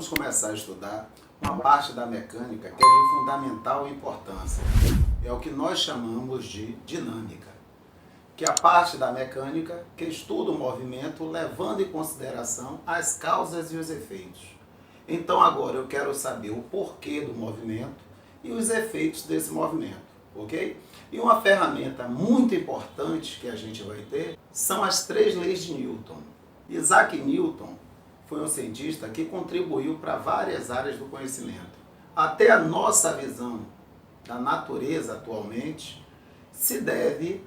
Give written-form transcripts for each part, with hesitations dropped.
vamos começar a estudar uma parte da mecânica que é de fundamental importância. É o que nós chamamos de dinâmica, que é a parte da mecânica que estuda o movimento levando em consideração as causas e os efeitos. Então agora eu quero saber o porquê do movimento e os efeitos desse movimento, ok? E uma ferramenta muito importante que a gente vai ter são as 3 leis de Newton. Isaac Newton foi um cientista que contribuiu para várias áreas do conhecimento. Até a nossa visão da natureza atualmente se deve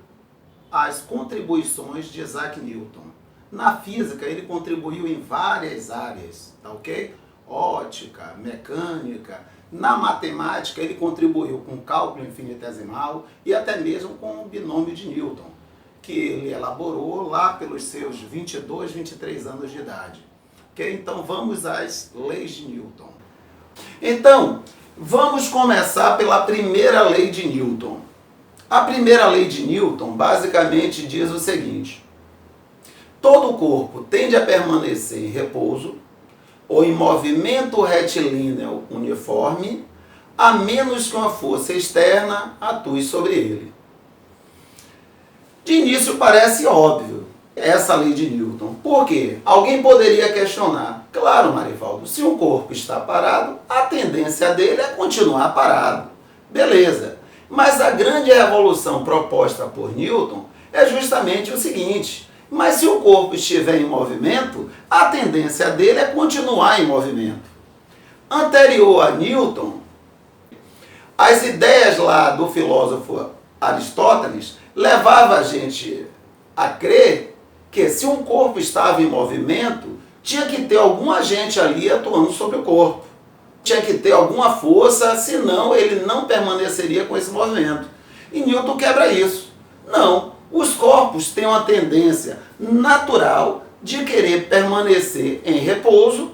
às contribuições de Isaac Newton. Na física ele contribuiu em várias áreas, tá ok? Ótica, mecânica. Na matemática ele contribuiu com cálculo infinitesimal e até mesmo com o binômio de Newton, que ele elaborou lá pelos seus 22, 23 anos de idade. Okay? Então vamos às leis de Newton. Então, vamos começar pela primeira lei de Newton. A primeira lei de Newton basicamente diz o seguinte: todo corpo tende a permanecer em repouso ou em movimento retilíneo uniforme, a menos que uma força externa atue sobre ele. De início parece óbvio essa lei de Newton. Por quê? Alguém poderia questionar. Claro, Marivaldo, se um corpo está parado, a tendência dele é continuar parado. Beleza. Mas a grande revolução proposta por Newton é justamente o seguinte: mas se o corpo estiver em movimento, a tendência dele é continuar em movimento. Anterior a Newton, as ideias lá do filósofo Aristóteles levavam a gente a crer que se um corpo estava em movimento, tinha que ter algum agente ali atuando sobre o corpo. Tinha que ter alguma força, senão ele não permaneceria com esse movimento. E Newton quebra isso. Não, os corpos têm uma tendência natural de querer permanecer em repouso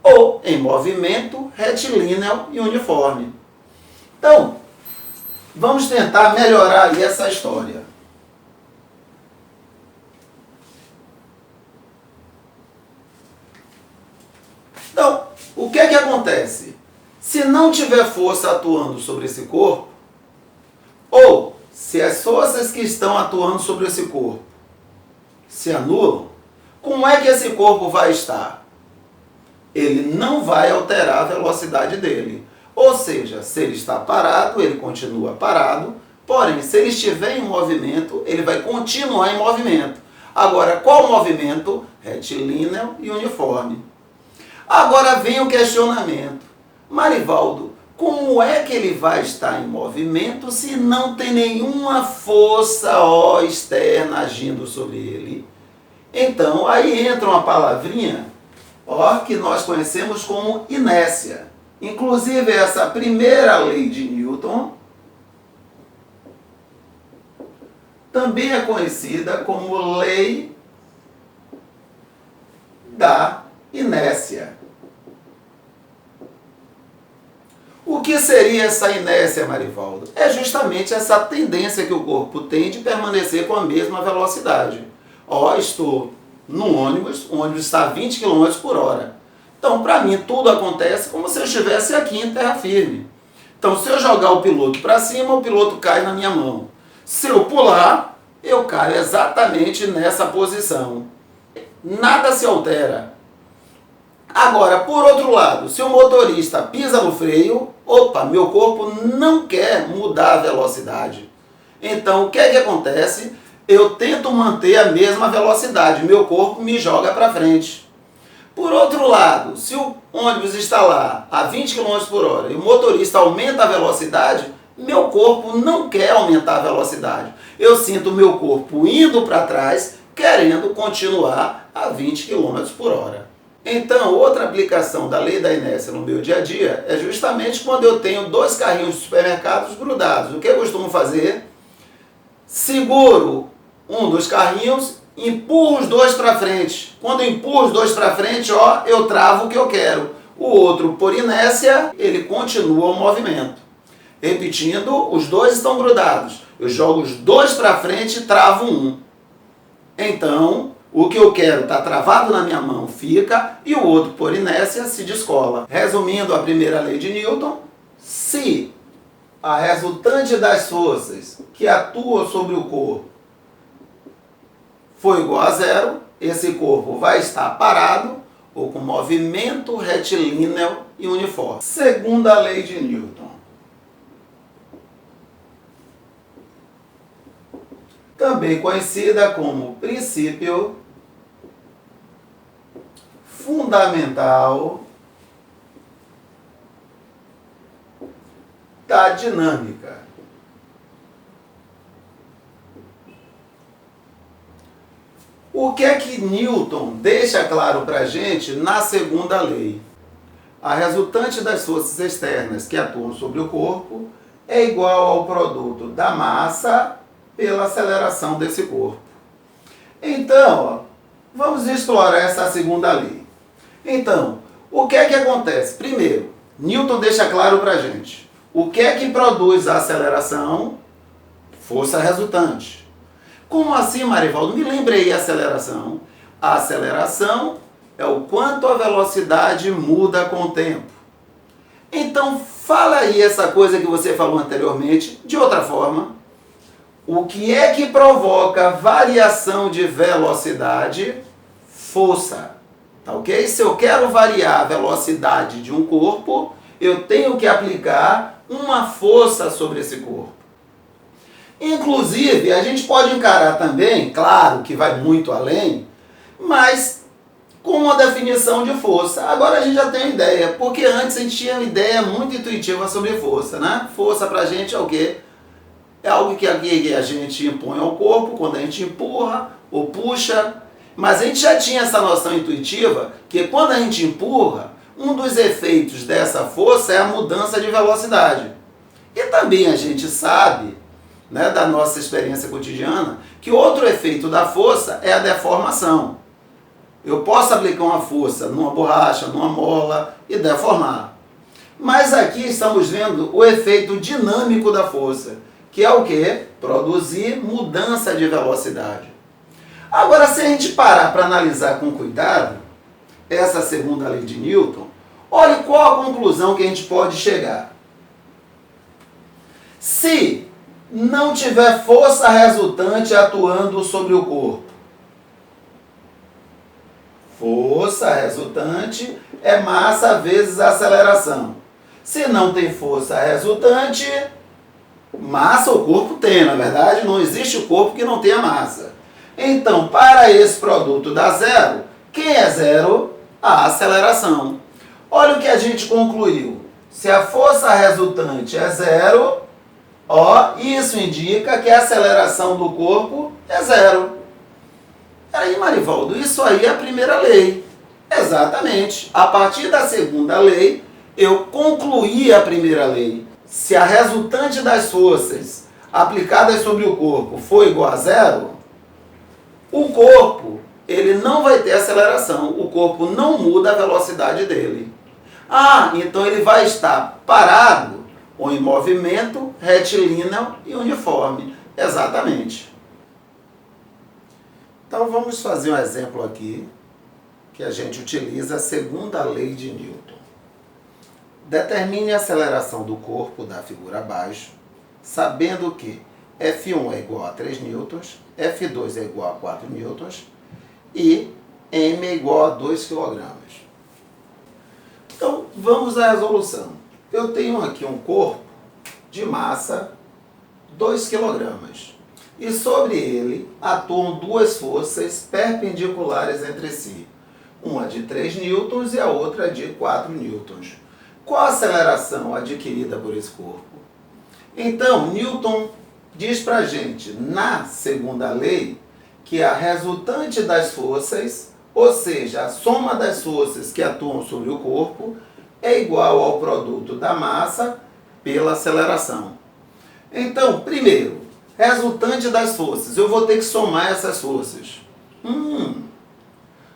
ou em movimento retilíneo e uniforme. Então, vamos tentar melhorar aí essa história. Então, o que é que acontece? Se não tiver força atuando sobre esse corpo, ou se as forças que estão atuando sobre esse corpo se anulam, como é que esse corpo vai estar? Ele não vai alterar a velocidade dele. Ou seja, se ele está parado, ele continua parado, porém, se ele estiver em movimento, ele vai continuar em movimento. Agora, qual movimento? Retilíneo e uniforme. Agora vem o questionamento. Marivaldo, como é que ele vai estar em movimento se não tem nenhuma força externa agindo sobre ele? Então, aí entra uma palavrinha que nós conhecemos como inércia. Inclusive, essa primeira lei de Newton também é conhecida como lei da inércia. O que seria essa inércia, Marivaldo? É justamente essa tendência que o corpo tem de permanecer com a mesma velocidade. Estou no ônibus, o ônibus está a 20 km por hora. Então, para mim, tudo acontece como se eu estivesse aqui em terra firme. Então, se eu jogar o piloto para cima, o piloto cai na minha mão. Se eu pular, eu caio exatamente nessa posição. Nada se altera. Agora, por outro lado, se o motorista pisa no freio, meu corpo não quer mudar a velocidade. Então, o que é que acontece? Eu tento manter a mesma velocidade, meu corpo me joga para frente. Por outro lado, se o ônibus está lá a 20 km por hora e o motorista aumenta a velocidade, meu corpo não quer aumentar a velocidade. Eu sinto o meu corpo indo para trás, querendo continuar a 20 km por hora. Então, outra aplicação da lei da inércia no meu dia a dia é justamente quando eu tenho 2 carrinhos de supermercados grudados. O que eu costumo fazer? Seguro um dos carrinhos, empurro os 2 para frente. Quando eu empurro os 2 para frente, eu travo o que eu quero. O outro, por inércia, ele continua o movimento. Repetindo, os 2 estão grudados. Eu jogo os 2 para frente e travo um. Então, O que eu quero está travado na minha mão, fica, e o outro, por inércia, se descola. Resumindo a primeira lei de Newton, se a resultante das forças que atuam sobre o corpo for igual a zero, esse corpo vai estar parado ou com movimento retilíneo e uniforme. Segunda lei de Newton. Também conhecida como princípio fundamental da dinâmica. O que é que Newton deixa claro para a gente na segunda lei? A resultante das forças externas que atuam sobre o corpo é igual ao produto da massa pela aceleração desse corpo. Então, vamos explorar essa segunda lei. Então, o que é que acontece? Primeiro, Newton deixa claro para a gente. O que é que produz a aceleração? Força resultante. Como assim, Marivaldo? Me lembrei a aceleração. A aceleração é o quanto a velocidade muda com o tempo. Então, fala aí essa coisa que você falou anteriormente, de outra forma. O que é que provoca variação de velocidade? Força. Tá ok? Se eu quero variar a velocidade de um corpo, eu tenho que aplicar uma força sobre esse corpo. Inclusive, a gente pode encarar também, claro que vai muito além, mas com uma definição de força. Agora a gente já tem uma ideia, porque antes a gente tinha uma ideia muito intuitiva sobre força, né? Força pra gente é o quê? É algo que a gente impõe ao corpo quando a gente empurra ou puxa. Mas a gente já tinha essa noção intuitiva que quando a gente empurra, um dos efeitos dessa força é a mudança de velocidade. E também a gente sabe, né, da nossa experiência cotidiana, que outro efeito da força é a deformação. Eu posso aplicar uma força numa borracha, numa mola e deformar. Mas aqui estamos vendo o efeito dinâmico da força, que é o quê? Produzir mudança de velocidade. Agora, se a gente parar para analisar com cuidado essa segunda lei de Newton, olhe qual a conclusão que a gente pode chegar. Se não tiver força resultante atuando sobre o corpo, força resultante é massa vezes aceleração. Se não tem força resultante, massa o corpo tem, na verdade não existe o corpo que não tenha massa. Então, para esse produto dar zero, quem é zero? A aceleração. Olha o que a gente concluiu. Se a força resultante é zero, isso indica que a aceleração do corpo é zero. Aí, Marivaldo, isso aí é a primeira lei. Exatamente. A partir da segunda lei, eu concluí a primeira lei. Se a resultante das forças aplicadas sobre o corpo for igual a zero, o corpo ele não vai ter aceleração. O corpo não muda a velocidade dele. Então ele vai estar parado ou em movimento retilíneo e uniforme. Exatamente. Então vamos fazer um exemplo aqui que a gente utiliza a segunda lei de Newton. Determine a aceleração do corpo da figura abaixo, sabendo que F1 é igual a 3 newtons, F2 é igual a 4 newtons e M é igual a 2 kg. Então, vamos à resolução. Eu tenho aqui um corpo de massa 2 kg e sobre ele atuam duas forças perpendiculares entre si. Uma de 3 newtons e a outra de 4 newtons. Qual a aceleração adquirida por esse corpo? Então, Newton diz para a gente, na segunda lei, que a resultante das forças, ou seja, a soma das forças que atuam sobre o corpo, é igual ao produto da massa pela aceleração. Então, primeiro, resultante das forças, eu vou ter que somar essas forças.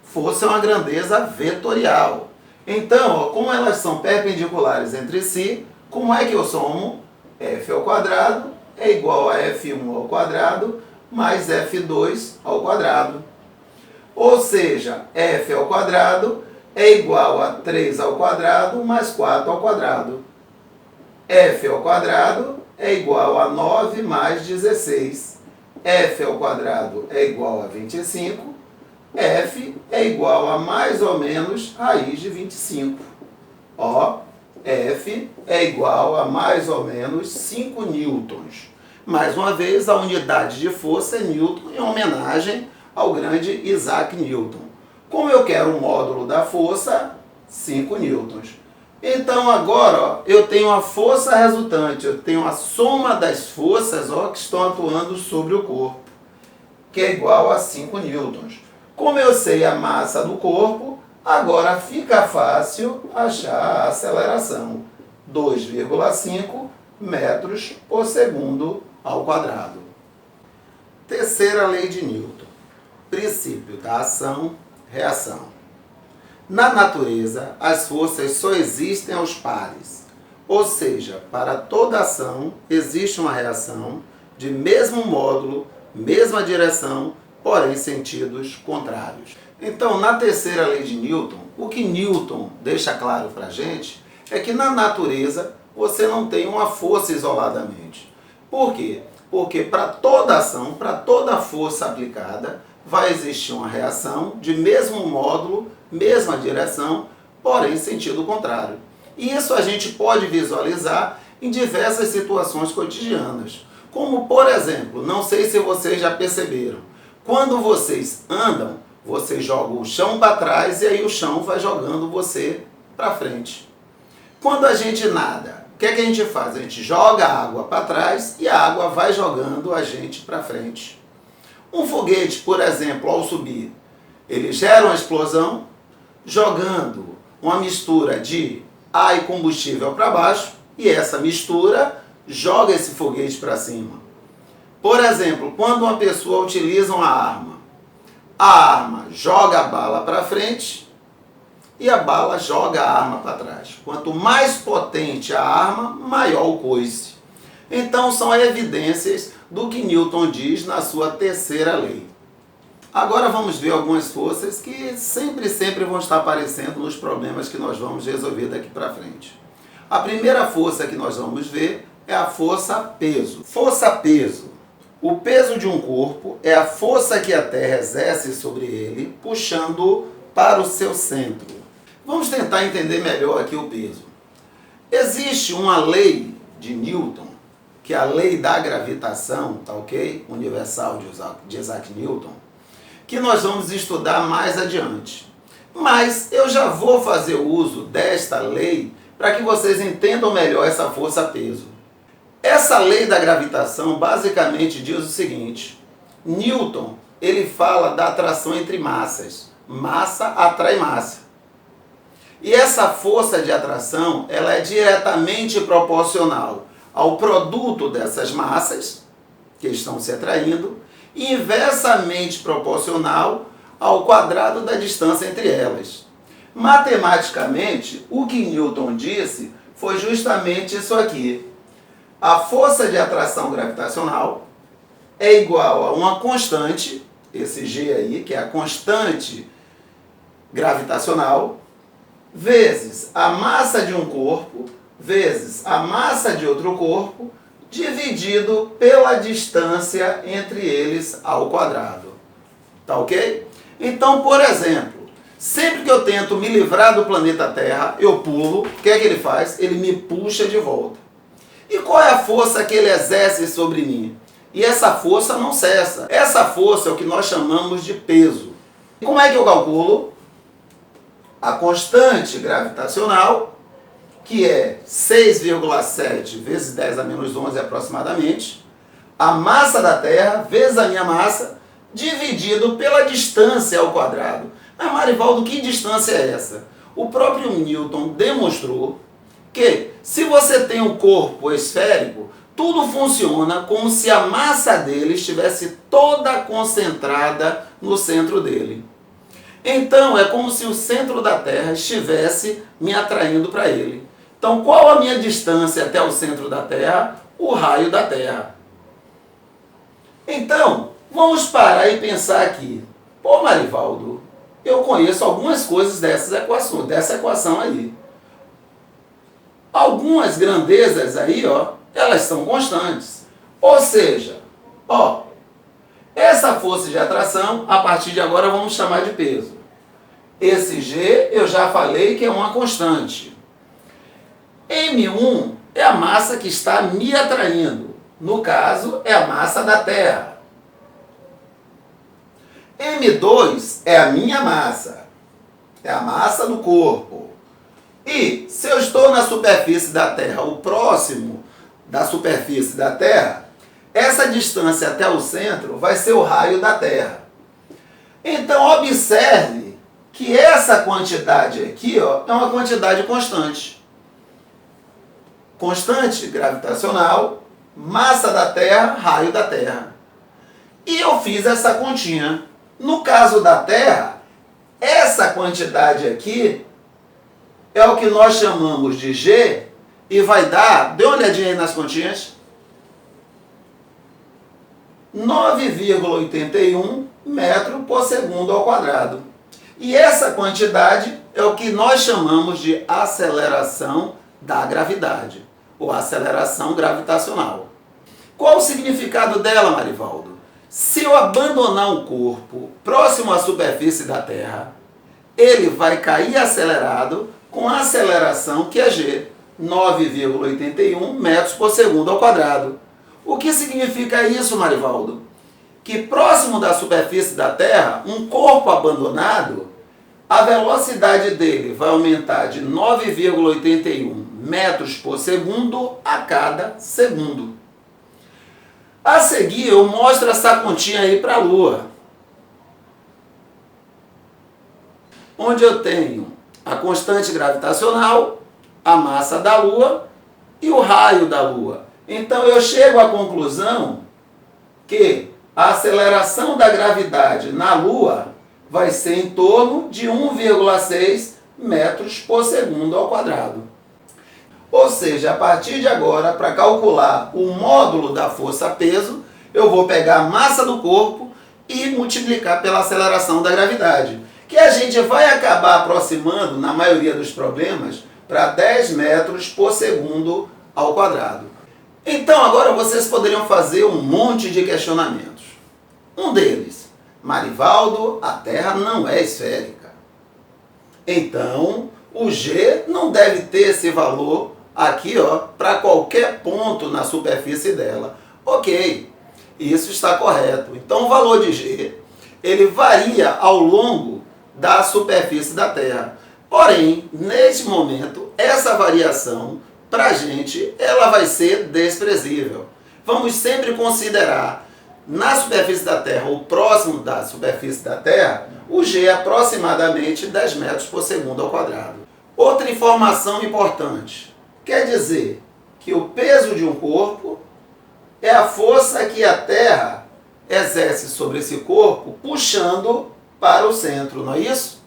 Força é uma grandeza vetorial. Então, como elas são perpendiculares entre si, como é que eu somo? F ao quadrado é igual a F1 ao quadrado mais F2 ao quadrado. Ou seja, F ao quadrado é igual a 3 ao quadrado mais 4 ao quadrado. F ao quadrado é igual a 9 mais 16. F ao quadrado é igual a 25. F é igual a mais ou menos raiz de 25. Ó, F é igual a mais ou menos 5 newtons. Mais uma vez, a unidade de força é newton, em homenagem ao grande Isaac Newton. Como eu quero o módulo da força, 5 newtons. Então agora, ó, eu tenho a força resultante, eu tenho a soma das forças, ó, que estão atuando sobre o corpo, que é igual a 5 newtons. Como eu sei a massa do corpo, agora fica fácil achar a aceleração. 2,5 metros por segundo ao quadrado. Terceira lei de Newton. Princípio da ação-reação. Na natureza, as forças só existem aos pares. Ou seja, para toda ação existe uma reação de mesmo módulo, mesma direção, porém sentidos contrários. Então, na terceira lei de Newton, o que Newton deixa claro para a gente é que na natureza você não tem uma força isoladamente. Por quê? Porque para toda ação, para toda força aplicada, vai existir uma reação de mesmo módulo, mesma direção, porém sentido contrário. E isso a gente pode visualizar em diversas situações cotidianas. Como, por exemplo, não sei se vocês já perceberam, quando vocês andam, você joga o chão para trás e aí o chão vai jogando você para frente. Quando a gente nada, o que é que a gente faz? A gente joga a água para trás e a água vai jogando a gente para frente. Um foguete, por exemplo, ao subir, ele gera uma explosão, jogando uma mistura de ar e combustível para baixo, e essa mistura joga esse foguete para cima. Por exemplo, quando uma pessoa utiliza uma arma, a arma joga a bala para frente e a bala joga a arma para trás. Quanto mais potente a arma, maior o coice. Então são evidências do que Newton diz na sua terceira lei. Agora vamos ver algumas forças que sempre vão estar aparecendo nos problemas que nós vamos resolver daqui para frente. A primeira força que nós vamos ver é a força-peso. Força-peso. O peso de um corpo é a força que a Terra exerce sobre ele, puxando-o para o seu centro. Vamos tentar entender melhor aqui o peso. Existe uma lei de Newton, que é a lei da gravitação, tá ok? Universal de Isaac Newton, que nós vamos estudar mais adiante. Mas eu já vou fazer uso desta lei para que vocês entendam melhor essa força-peso. Essa lei da gravitação basicamente diz o seguinte: Newton, ele fala da atração entre massas. Massa atrai massa. E essa força de atração, ela é diretamente proporcional ao produto dessas massas que estão se atraindo e inversamente proporcional ao quadrado da distância entre elas. Matematicamente, o que Newton disse foi justamente isso aqui. A força de atração gravitacional é igual a uma constante, esse G aí, que é a constante gravitacional, vezes a massa de um corpo, vezes a massa de outro corpo, dividido pela distância entre eles ao quadrado. Tá ok? Então, por exemplo, sempre que eu tento me livrar do planeta Terra, eu pulo, o que é que ele faz? Ele me puxa de volta. E qual é a força que ele exerce sobre mim? E essa força não cessa. Essa força é o que nós chamamos de peso. Como é que eu calculo? A constante gravitacional, que é 6,7 vezes 10 a menos 11 aproximadamente, a massa da Terra vezes a minha massa, dividido pela distância ao quadrado. Mas Marivaldo, que distância é essa? O próprio Newton demonstrou que se você tem um corpo esférico, tudo funciona como se a massa dele estivesse toda concentrada no centro dele. Então, é como se o centro da Terra estivesse me atraindo para ele. Então, qual a minha distância até o centro da Terra? O raio da Terra. Então, vamos parar e pensar aqui. Ô Marivaldo, eu conheço algumas coisas dessa equação aí. Algumas grandezas aí, ó, elas são constantes. Ou seja, ó, essa força de atração, a partir de agora vamos chamar de peso. Esse G eu já falei que é uma constante. M1 é a massa que está me atraindo. No caso, é a massa da Terra. M2 é a minha massa. É a massa do corpo. E se eu estou na superfície da Terra, o próximo da superfície da Terra, essa distância até o centro vai ser o raio da Terra. Então, observe que essa quantidade aqui, ó, é uma quantidade constante. Constante gravitacional, massa da Terra, raio da Terra. E eu fiz essa continha. No caso da Terra, essa quantidade aqui é o que nós chamamos de G e vai dar, dê uma olhadinha aí nas continhas, 9,81 metro por segundo ao quadrado. E essa quantidade é o que nós chamamos de aceleração da gravidade, ou aceleração gravitacional. Qual o significado dela, Marivaldo? Se eu abandonar um corpo próximo à superfície da Terra, ele vai cair acelerado com a aceleração que é G, 9,81 metros por segundo ao quadrado. O que significa isso, Marivaldo? Que próximo da superfície da Terra, um corpo abandonado, a velocidade dele vai aumentar de 9,81 metros por segundo a cada segundo. A seguir, eu mostro essa continha aí para a Lua, onde eu tenho a constante gravitacional, a massa da Lua e o raio da Lua. Então eu chego à conclusão que a aceleração da gravidade na Lua vai ser em torno de 1,6 metros por segundo ao quadrado. Ou seja, a partir de agora, para calcular o módulo da força-peso, eu vou pegar a massa do corpo e multiplicar pela aceleração da gravidade, que a gente vai acabar aproximando, na maioria dos problemas, para 10 metros por segundo ao quadrado. Então agora vocês poderiam fazer um monte de questionamentos. Um deles, Marivaldo, a Terra não é esférica. Então, o G não deve ter esse valor aqui, ó, para qualquer ponto na superfície dela. Ok, isso está correto. Então o valor de G, ele varia ao longo da superfície da Terra. Porém, neste momento, essa variação, para a gente, ela vai ser desprezível. Vamos sempre considerar, na superfície da Terra, ou próximo da superfície da Terra, o G é aproximadamente 10 metros por segundo ao quadrado. Outra informação importante, quer dizer que o peso de um corpo é a força que a Terra exerce sobre esse corpo, puxando para o centro, não é isso?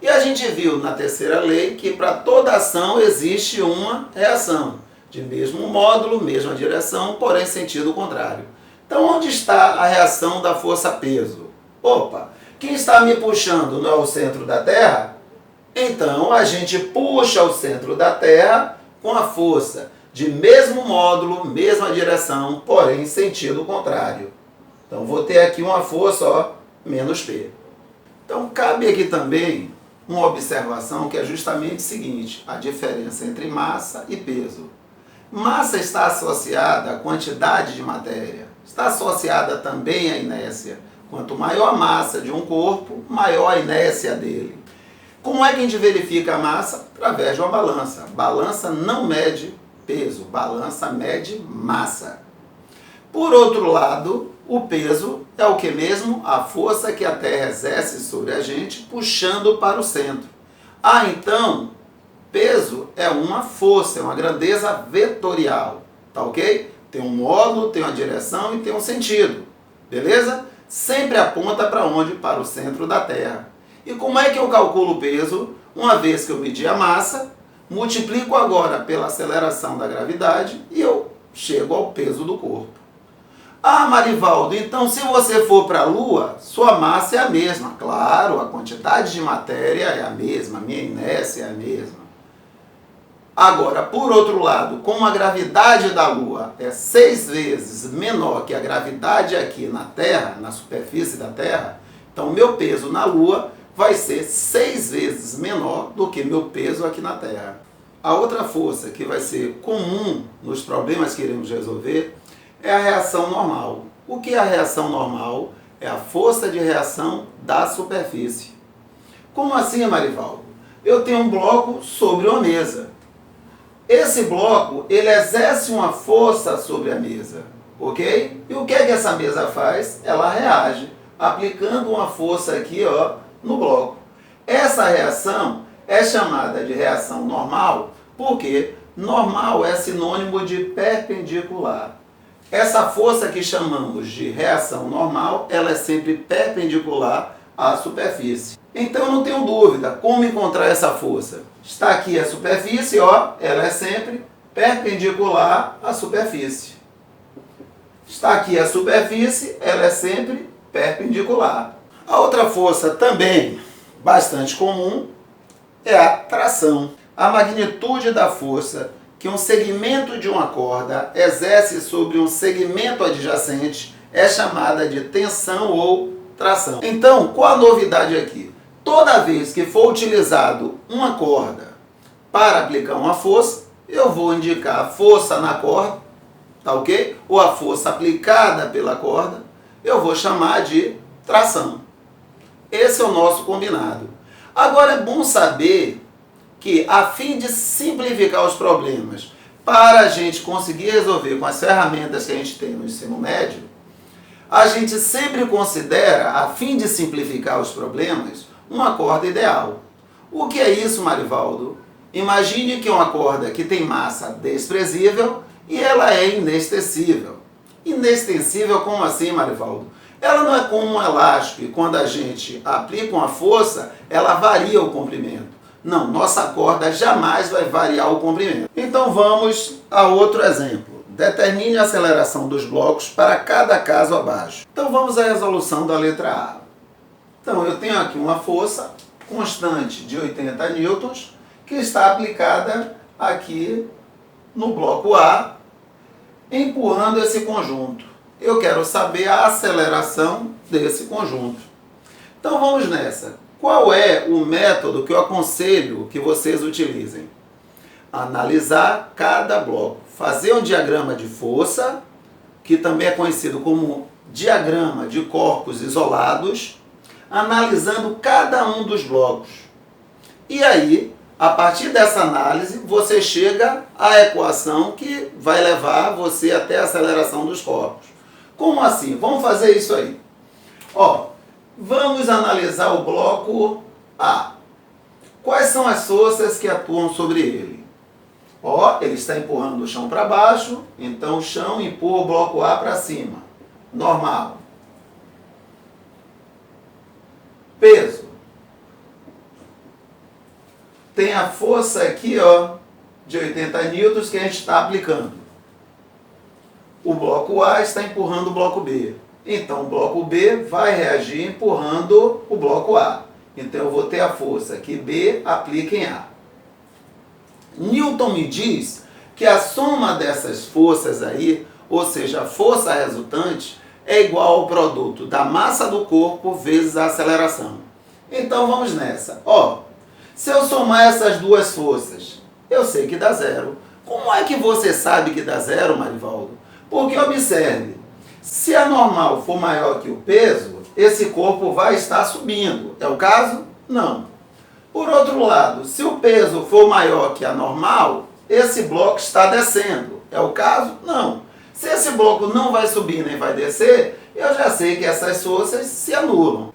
E a gente viu na terceira lei que para toda ação existe uma reação, de mesmo módulo, mesma direção, porém sentido contrário. Então onde está a reação da força-peso? Opa, quem está me puxando não é o centro da Terra? Então a gente puxa o centro da Terra com a força de mesmo módulo, mesma direção, porém sentido contrário. Então vou ter aqui uma força, ó, menos P. Então cabe aqui também uma observação que é justamente o seguinte, a diferença entre massa e peso. Massa está associada à quantidade de matéria, está associada também à inércia. Quanto maior a massa de um corpo, maior a inércia dele. Como é que a gente verifica a massa? Através de uma balança. Balança não mede peso, balança mede massa. Por outro lado, o peso é o que mesmo? A força que a Terra exerce sobre a gente, puxando para o centro. Ah, então, peso é uma força, é uma grandeza vetorial, tá ok? Tem um módulo, tem uma direção e tem um sentido, beleza? Sempre aponta para onde? Para o centro da Terra. E como é que eu calculo o peso? Uma vez que eu medi a massa, multiplico agora pela aceleração da gravidade e eu chego ao peso do corpo. Ah, Marivaldo, então se você for para a Lua, sua massa é a mesma. Claro, a quantidade de matéria é a mesma, a minha inércia é a mesma. Agora, por outro lado, como a gravidade da Lua é 6 vezes menor que a gravidade aqui na Terra, na superfície da Terra, então o meu peso na Lua vai ser 6 vezes menor do que meu peso aqui na Terra. A outra força que vai ser comum nos problemas que iremos resolver é a reação normal. O que é a reação normal? É a força de reação da superfície. Como assim, Marivaldo? Eu tenho um bloco sobre uma mesa. Esse bloco, ele exerce uma força sobre a mesa, ok? E o que é que essa mesa faz? Ela reage, aplicando uma força aqui, ó, no bloco. Essa reação é chamada de reação normal, porque normal é sinônimo de perpendicular. Essa força que chamamos de reação normal, ela é sempre perpendicular à superfície. Então eu não tenho dúvida como encontrar essa força. Está aqui a superfície, ó, ela é sempre perpendicular à superfície. Está aqui a superfície, ela é sempre perpendicular. A outra força também bastante comum é a tração. A magnitude da força que um segmento de uma corda exerce sobre um segmento adjacente é chamada de tensão ou tração. Então, qual a novidade aqui? Toda vez que for utilizado uma corda para aplicar uma força, eu vou indicar a força na corda, tá ok? Ou a força aplicada pela corda, eu vou chamar de tração. Esse é o nosso combinado. Agora é bom saber que, a fim de simplificar os problemas, para a gente conseguir resolver com as ferramentas que a gente tem no ensino médio, a gente sempre considera, a fim de simplificar os problemas, uma corda ideal. O que é isso, Marivaldo? Imagine que é uma corda que tem massa desprezível e ela é inextensível. Inextensível como assim, Marivaldo? Ela não é como um elástico e quando a gente aplica uma força, ela varia o comprimento. Não, nossa corda jamais vai variar o comprimento. Então vamos a outro exemplo. Determine a aceleração dos blocos para cada caso abaixo. Então vamos à resolução da letra A. Então eu tenho aqui uma força constante de 80 newtons que está aplicada aqui no bloco A, empurrando esse conjunto. Eu quero saber a aceleração desse conjunto. Então vamos nessa. Qual é o método que eu aconselho que vocês utilizem? Analisar cada bloco. Fazer um diagrama de força, que também é conhecido como diagrama de corpos isolados, analisando cada um dos blocos. E aí, a partir dessa análise, você chega à equação que vai levar você até a aceleração dos corpos. Como assim? Vamos fazer isso aí. Ó, vamos analisar o bloco A. Quais são as forças que atuam sobre ele? Ó, ele está empurrando o chão para baixo, então o chão empurra o bloco A para cima. Normal. Peso. Tem a força aqui, ó, de 80 newtons que a gente está aplicando. O bloco A está empurrando o bloco B. Então o bloco B vai reagir empurrando o bloco A. Então eu vou ter a força que B aplica em A. Newton me diz que a soma dessas forças aí, ou seja, a força resultante, é igual ao produto da massa do corpo vezes a aceleração. Então vamos nessa. Ó, se eu somar essas duas forças, eu sei que dá zero. Como é que você sabe que dá zero, Marivaldo? Porque observe, se a normal for maior que o peso, esse corpo vai estar subindo. É o caso? Não. Por outro lado, se o peso for maior que a normal, esse bloco está descendo. É o caso? Não. Se esse bloco não vai subir nem vai descer, eu já sei que essas forças se anulam.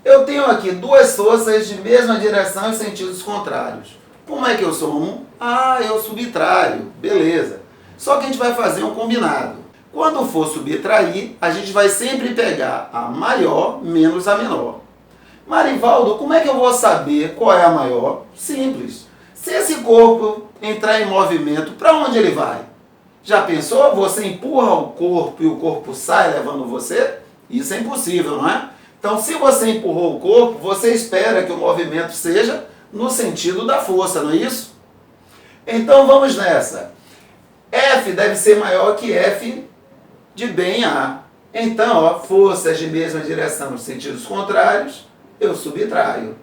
Eu tenho aqui duas forças de mesma direção em sentidos contrários. Como é que eu somo? Ah, eu subtraio. Beleza. Só que a gente vai fazer um combinado. Quando for subtrair, a gente vai sempre pegar a maior menos a menor. Marivaldo, como é que eu vou saber qual é a maior? Simples. Se esse corpo entrar em movimento, para onde ele vai? Já pensou? Você empurra o corpo e o corpo sai levando você? Isso é impossível, não é? Então, se você empurrou o corpo, você espera que o movimento seja no sentido da força, não é isso? Então, vamos nessa. F deve ser maior que F de B em A. Então, ó, forças de mesma direção nos sentidos contrários, eu subtraio.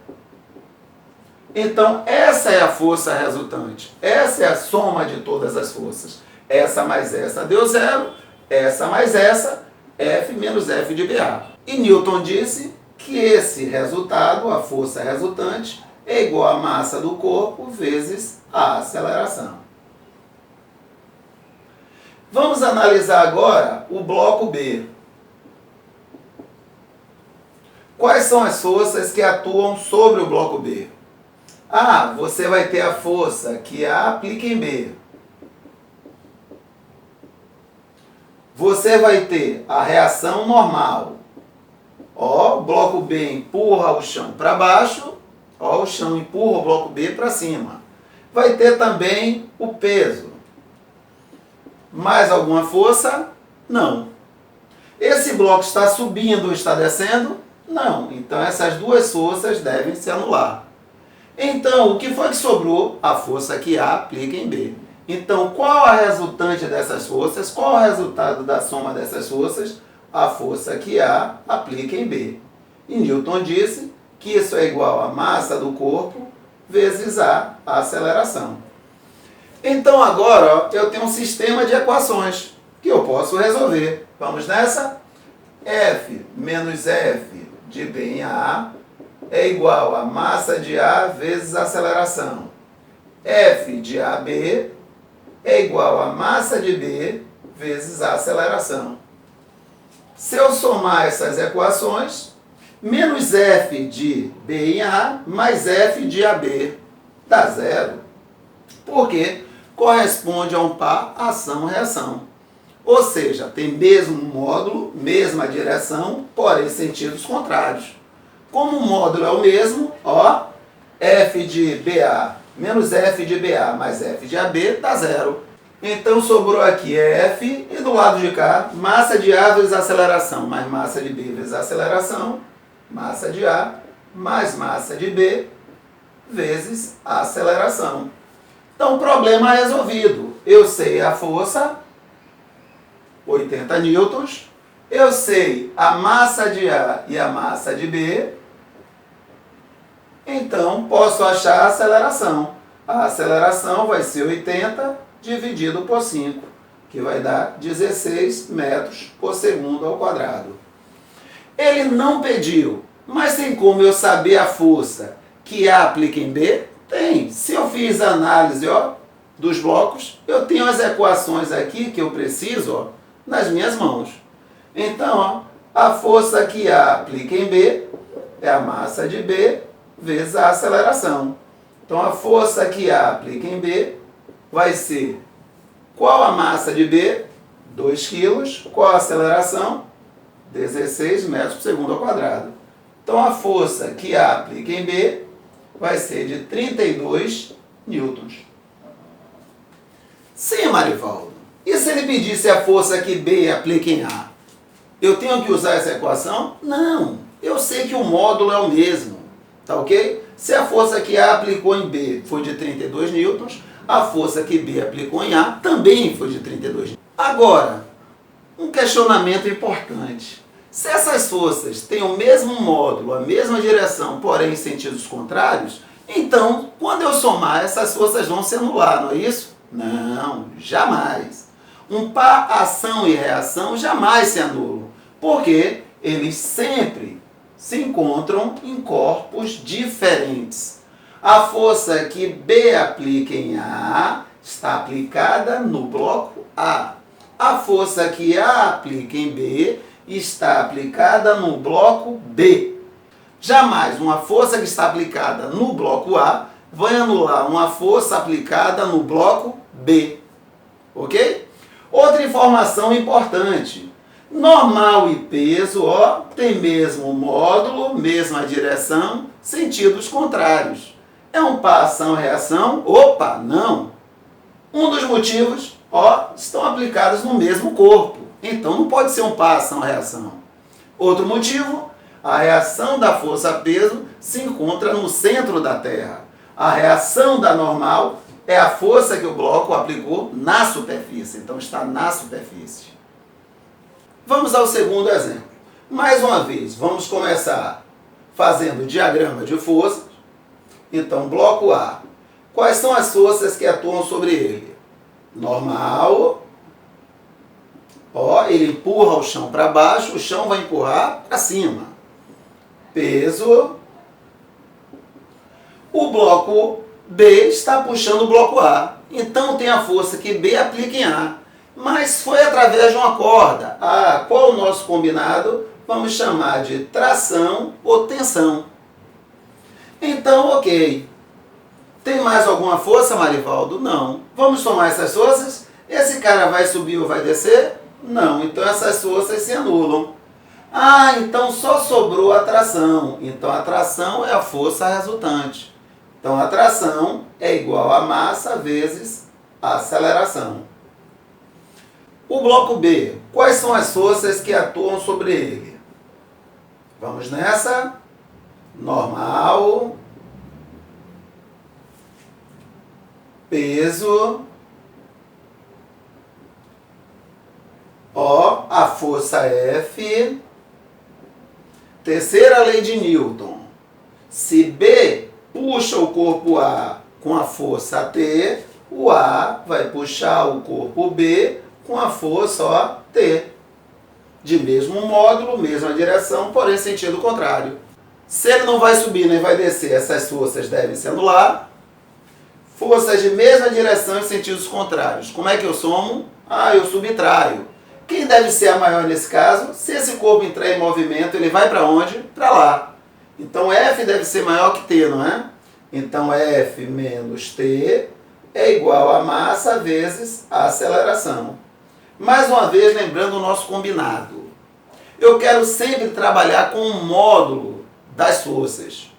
Então, essa é a força resultante. Essa é a soma de todas as forças. Essa mais essa deu zero, essa mais essa, F menos F de BA. E Newton disse que esse resultado, a força resultante, é igual à massa do corpo vezes a aceleração. Vamos analisar agora o bloco B. Quais são as forças que atuam sobre o bloco B? Ah, você vai ter a força que A aplica em B. Você vai ter a reação normal. Ó, o bloco B empurra o chão para baixo, ó, o chão empurra o bloco B para cima. Vai ter também o peso. Mais alguma força? Não. Esse bloco está subindo ou está descendo? Não. Então essas duas forças devem se anular. Então, o que foi que sobrou? A força que A aplica em B. Então, qual a resultante dessas forças? Qual o resultado da soma dessas forças? A força que A aplica em B. E Newton disse que isso é igual à massa do corpo vezes a aceleração. Então, agora, ó, eu tenho um sistema de equações que eu posso resolver. Vamos nessa? F menos F de B em A é igual a massa de A vezes a aceleração. F de AB é igual a massa de B vezes a aceleração. Se eu somar essas equações, menos F de B em A mais F de AB dá zero. Por quê? Corresponde a um par ação-reação. Ou seja, tem mesmo módulo, mesma direção, porém sentidos contrários. Como o módulo é o mesmo, ó, F de BA menos F de BA mais F de AB dá zero. Então sobrou aqui F e do lado de cá, massa de A vezes aceleração mais massa de B vezes aceleração, massa de A mais massa de B vezes a aceleração. Então, problema resolvido. Eu sei a força, 80 newtons. Eu sei a massa de A e a massa de B. Então, posso achar a aceleração. A aceleração vai ser 80 dividido por 5, que vai dar 16 metros por segundo ao quadrado. Ele não pediu, mas tem como eu saber a força que A aplica em B? Tem. Se eu fiz a análise, ó, dos blocos, eu tenho as equações aqui que eu preciso, ó, nas minhas mãos. Então, ó, a força que A aplica em B é a massa de B vezes a aceleração. Então, a força que A aplica em B vai ser, qual a massa de B? 2 kg. Qual a aceleração? 16 metros por segundo ao quadrado. Então, a força que A aplica em B vai ser de 32 newtons. Sim, Marivaldo. E se ele pedisse a força que B aplica em A? Eu tenho que usar essa equação? Não. Eu sei que o módulo é o mesmo. Tá ok? Se a força que A aplicou em B foi de 32 newtons, a força que B aplicou em A também foi de 32 newtons. Agora, um questionamento importante. Se essas forças têm o mesmo módulo, a mesma direção, porém em sentidos contrários, então, quando eu somar, essas forças vão se anular, não é isso? Não, jamais. Um par ação e reação jamais se anulam, porque eles sempre se encontram em corpos diferentes. A força que B aplica em A está aplicada no bloco A. A força que A aplica em B está aplicada no bloco B. Jamais uma força que está aplicada no bloco A vai anular uma força aplicada no bloco B. Ok? Outra informação importante. Normal e peso, ó, tem mesmo módulo, mesma direção, sentidos contrários. É um par ação-reação? Opa, não! Um dos motivos ó, estão aplicados no mesmo corpo. Então não pode ser um par ação-reação. Outro motivo, a reação da força-peso se encontra no centro da Terra. A reação da normal é a força que o bloco aplicou na superfície. Então está na superfície. Vamos ao segundo exemplo. Mais uma vez, vamos começar fazendo o diagrama de forças. Então, bloco A. Quais são as forças que atuam sobre ele? Normal. Ó, ele empurra o chão para baixo, o chão vai empurrar para cima. Peso. O bloco B está puxando o bloco A. Então tem a força que B aplica em A. Mas foi através de uma corda. Ah, qual o nosso combinado? Vamos chamar de tração ou tensão. Então, ok. Tem mais alguma força, Marivaldo? Não. Vamos somar essas forças? Esse cara vai subir ou vai descer? Não. Então essas forças se anulam. Ah, então só sobrou a tração. Então a tração é a força resultante. Então a tração é igual a massa vezes a aceleração. O bloco B, quais são as forças que atuam sobre ele? Vamos nessa. Normal. Peso. Ó, a força F. Terceira lei de Newton. Se B puxa o corpo A com a força T, o A vai puxar o corpo B com a força, ó, T. De mesmo módulo, mesma direção, porém sentido contrário. Se ele não vai subir nem vai descer, essas forças devem se anular. Forças de mesma direção em sentidos contrários. Como é que eu somo? Ah, eu subtraio. Quem deve ser a maior nesse caso? Se esse corpo entrar em movimento, ele vai para onde? Para lá. Então F deve ser maior que T, não é? Então F menos T é igual a massa vezes a aceleração. Mais uma vez, lembrando o nosso combinado. Eu quero sempre trabalhar com um módulo das forças.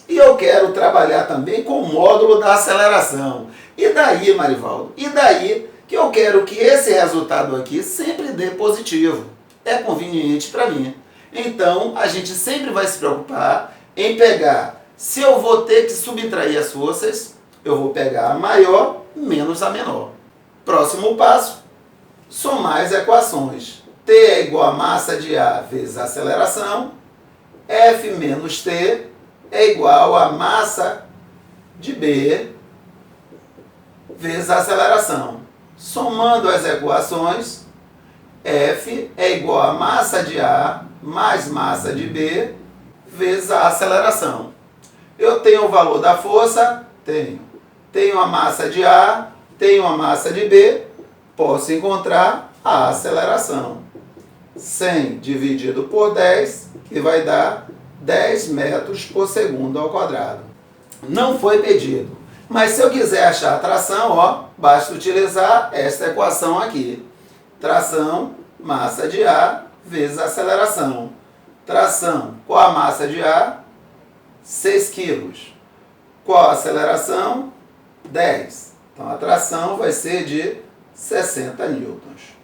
E eu quero trabalhar também com o módulo da aceleração. E daí, Marivaldo? E daí que eu quero que esse resultado aqui sempre dê positivo. É conveniente para mim. Então, a gente sempre vai se preocupar em pegar, se eu vou ter que subtrair as forças, eu vou pegar a maior menos a menor. Próximo passo, somar as equações. T é igual a massa de A vezes a aceleração. F menos T é igual a massa de B vezes a aceleração. Somando as equações, F é igual a massa de A mais massa de B vezes a aceleração. Eu tenho o valor da força? Tenho. Tenho a massa de A, tenho a massa de B, posso encontrar a aceleração. 100 dividido por 10, que vai dar 10 metros por segundo ao quadrado. Não foi pedido. Mas se eu quiser achar a tração, ó, basta utilizar esta equação aqui. Tração, massa de A, vezes a aceleração. Tração, qual a massa de A? 6 quilos. Qual a aceleração? 10. Então a tração vai ser de 60 newtons.